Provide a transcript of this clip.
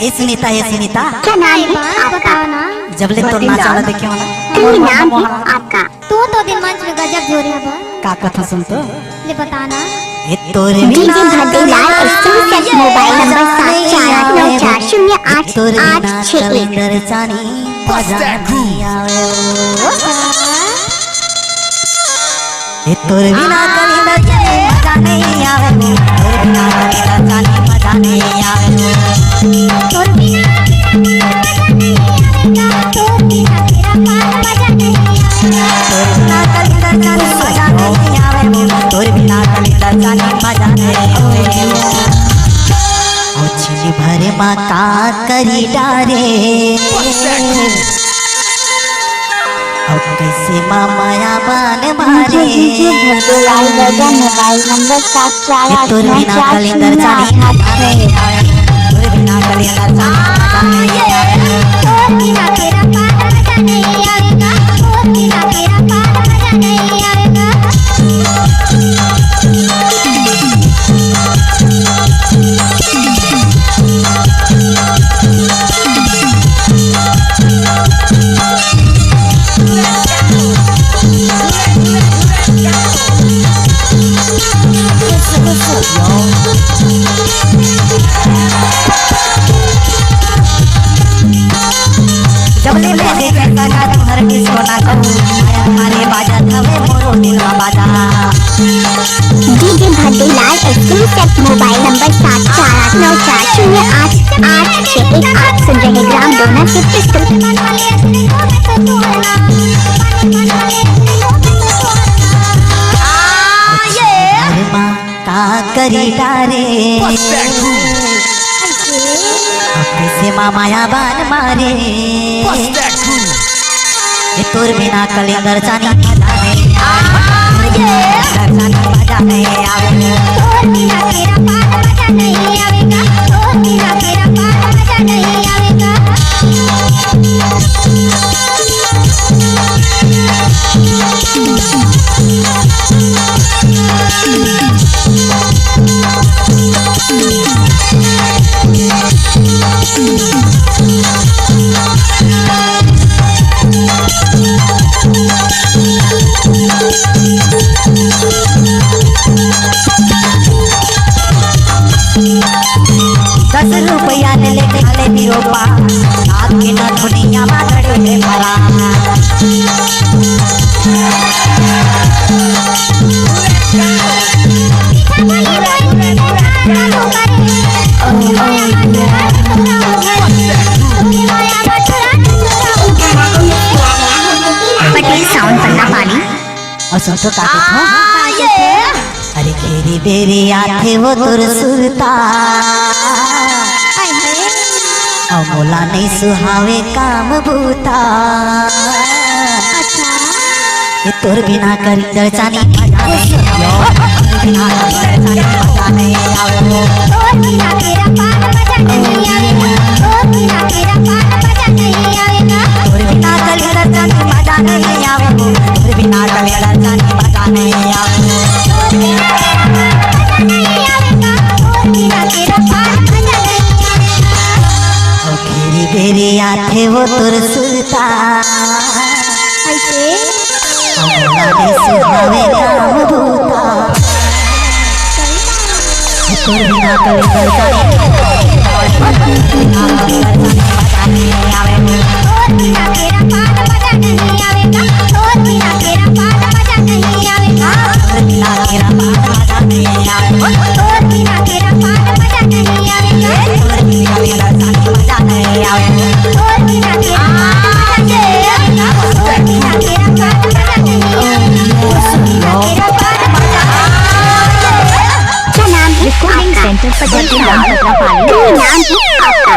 ए सुनीता क्या नाम है आपका? जब ले तो नाच वाला देखे वाला कोई नाम है आपका? तो दिन मंच में गजब जोर है बा का कथा सुन तो ले बताना। ए तोरे DJ Bhaddilal exclusive mobile number 74940886 calendar जानी बजानी आवे ए तोरे बिना कैलेंडर जानी मजा नहीं आवे तोरे बिना कैलेंडर जानी मजा नहीं आवे तोर बिना तोर बिना कैलेंडर जानी मजा नहीं आवे छिनी भरे माँ का करी डारे अब कैसे माँ माया बान मारे भद्दीलाल मोबाइल नंबर 74940886 तोर बिना कैलेंडर जानी मजा नहीं आवे तोर बिना कैलेंडर जानी मजा नहीं आवे तोर बिना तेरा पार मजा नहीं आएगा तोर बिना तेरा पार मजा नहीं आएगा। जब ले ले गाना तुम्हारे किसको ना कहूँ हमारे बाजा थवे मोरो दिलवा बाजा DJ Bhaddilal exclusive mobile number 7489408886 आप सुन रहे ग्राम डोनर के पिस्टल का करी डारे कैसे माया बान मारे तोर बिना कैलेंडर जानी मजा नहीं आवे तोर बिना तेरा पार मजा नहीं आवेगा तोर बिना तेरा पार मजा नहीं आवेगा। ₹10 ले ले खाले निरोपा रात के न दुनिया में धड़े में भरा पटेल साउंड पन्ना पानी और सुन तो का अरे खेरी बेरी आथे वो तुर सुरता और मोला नहीं सुहावे काम भूता ये तोर बिना कैलेंडर जानी मजा नहीं आवे तोर बिना तेरा पार मजा नहीं आवेगा तोर बिना तेरा पार मजा नहीं आवेगा तोर बिना कैलेंडर जानी मजा नहीं आवे तोर बिना कैलेंडर जानी मजा नहीं आवे तोर बिना तेरा पार मजा नहीं आवेगा। ओ खेरी बेरी आथे वो तुर सुरता ऐसे मोला नहीं सुहावे काम भूता तोर बिना कैलेंडर जानी मजा नहीं आवे तोर बिना तेरा पार मजा नहीं आवेगा तोर बिना तेरा पार मजा नहीं आवेगा तोर बिना तेरा पार मजा नहीं आवे तोर बिना तेरा पार मजा नहीं आवेगा तोर बिना मेरा जानी मजा नहीं आवे तोर बिना तेरा पार मजा नहीं आवेगा तोर बिना तेरा पार मजा नहीं आवेगा तेरा पार मजा क्या नाम है? रिकॉर्डिंग सेंटर पटेल साउंड पन्ना पानी नाम है आपका?